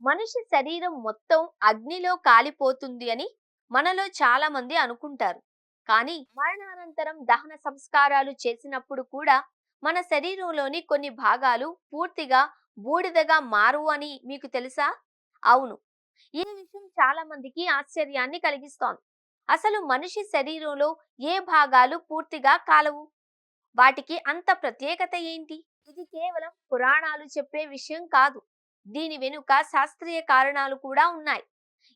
మనిషి శరీరం మొత్తం అగ్నిలో కాలిపోతుంది అని మనలో చాలా మంది అనుకుంటారు. కానీ మరణానంతరం దహన సంస్కారాలు చేసినప్పుడు కూడా మన శరీరంలోని కొన్ని భాగాలు పూర్తిగా బూడిదగా మారు అని మీకు తెలుసా? అవును. ఈ విషయం చాలా మందికి ఆశ్చర్యాన్ని కలిగిస్తోంది. అసలు మనిషి శరీరంలో ఏ భాగాలు పూర్తిగా కాలవు? వాటికి అంత ప్రత్యేకత ఏంటి? ఇది కేవలం పురాణాలు చెప్పే విషయం కాదు. దీని వెనుక శాస్త్రీయ కారణాలు కూడా ఉన్నాయి.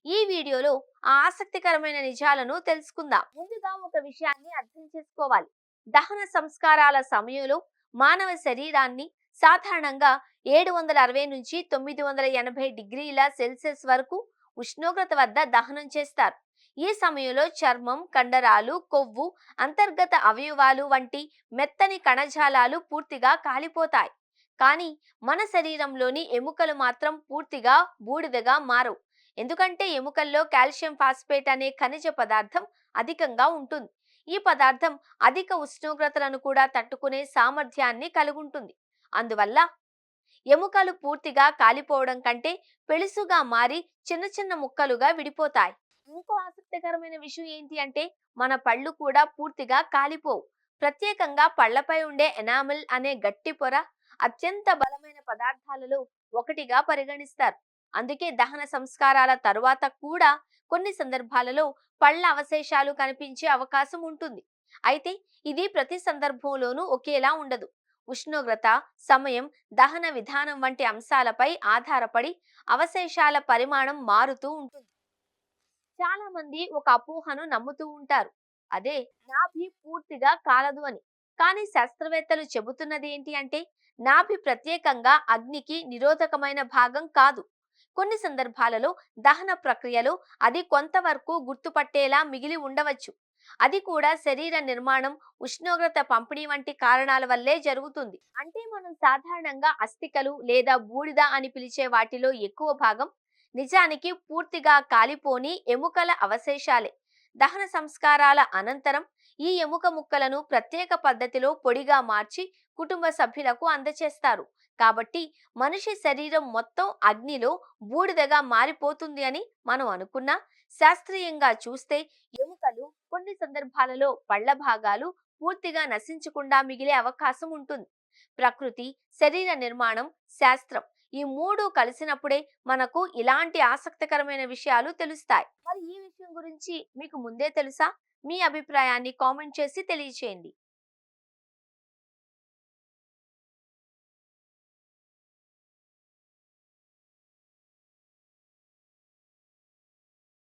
ఈ వీడియోలో ఆ ఆసక్తికరమైన నిజాలను తెలుసుకుందాం. ముందుగా ఒక విషయాన్ని అర్థం చేసుకోవాలి. దహన సంస్కారాల సమయంలో మానవ శరీరాన్ని సాధారణంగా 760 నుంచి 980 డిగ్రీల సెల్సియస్ వరకు ఉష్ణోగ్రత వద్ద దహనం చేస్తారు. ఈ సమయంలో చర్మం, కండరాలు, కొవ్వు, అంతర్గత అవయవాలు వంటి మెత్తని కణజాలాలు పూర్తిగా కాలిపోతాయి. కానీ మన శరీరంలోని ఎముకలు మాత్రం పూర్తిగా బూడిదగా మారవు. ఎందుకంటే ఎముకల్లో కాల్షియం ఫాస్ఫేట్ అనే ఖనిజ పదార్థం అధికంగా ఉంటుంది. ఈ పదార్థం అధిక ఉష్ణోగ్రతలను కూడా తట్టుకునే సామర్థ్యాన్ని కలిగి ఉంటుంది. అందువల్ల ఎముకలు పూర్తిగా కాలిపోవడం కంటే పెళుసుగా మారి చిన్న చిన్న ముక్కలుగా విడిపోతాయి. ఇంకో ఆసక్తికరమైన విషయం ఏంటి అంటే మన పళ్ళు కూడా పూర్తిగా కాలిపోవు. ప్రత్యేకంగా పళ్లపై ఉండే ఎనామిల్ అనే గట్టి పొర అత్యంత బలమైన పదార్థాలలో ఒకటిగా పరిగణిస్తారు. అందుకే దహన సంస్కారాల తరువాత కూడా కొన్ని సందర్భాలలో పళ్ళ అవశేషాలు కనిపించే అవకాశం ఉంటుంది. అయితే ఇది ప్రతి సందర్భంలోనూ ఒకేలా ఉండదు. ఉష్ణోగ్రత, సమయం, దహన విధానం వంటి అంశాలపై ఆధారపడి అవశేషాల పరిమాణం మారుతూ ఉంటుంది. చాలా మంది ఒక అపోహను నమ్ముతూ ఉంటారు. అదే నాభి పూర్తిగా కాలదు అని. కానీ శాస్త్రవేత్తలు చెబుతున్నది ఏంటి అంటే నాభి ప్రత్యేకంగా అగ్నికి నిరోధకమైన భాగం కాదు. కొన్ని సందర్భాలలో దహన ప్రక్రియలో అది కొంతవరకు గుర్తుపట్టేలా మిగిలి ఉండవచ్చు. అది కూడా శరీర నిర్మాణం, ఉష్ణోగ్రత పంపిణీ వంటి కారణాల వల్లే జరుగుతుంది. అంటే మనం సాధారణంగా అస్థికలు లేదా బూడిద అని పిలిచే వాటిలో ఎక్కువ భాగం నిజానికి పూర్తిగా కాలిపోని ఎముకల అవశేషాలే. దహన సంస్కారాల అనంతరం ఈ ఎముక ముక్కలను ప్రత్యేక పద్ధతిలో పొడిగా మార్చి కుటుంబ సభ్యులకు అందచేస్తారు. కాబట్టి మనిషి శరీరం మొత్తం అగ్నిలో బూడిదగా మారిపోతుంది అని మనం అనుకున్నా, శాస్త్రీయంగా చూస్తే ఎముకలు, కొన్ని సందర్భాలలో పళ్ళ భాగాలు పూర్తిగా నశించకుండా మిగిలే అవకాశం ఉంటుంది. ప్రకృతి, శరీర నిర్మాణం, శాస్త్రం ఈ మూడు కలిసినప్పుడే మనకు ఇలాంటి ఆసక్తికరమైన విషయాలు తెలుస్తాయి. మరి ఈ విషయం గురించి మీకు ముందే తెలుసా? మీ అభిప్రాయాన్ని కామెంట్ చేసి తెలియచేయండి.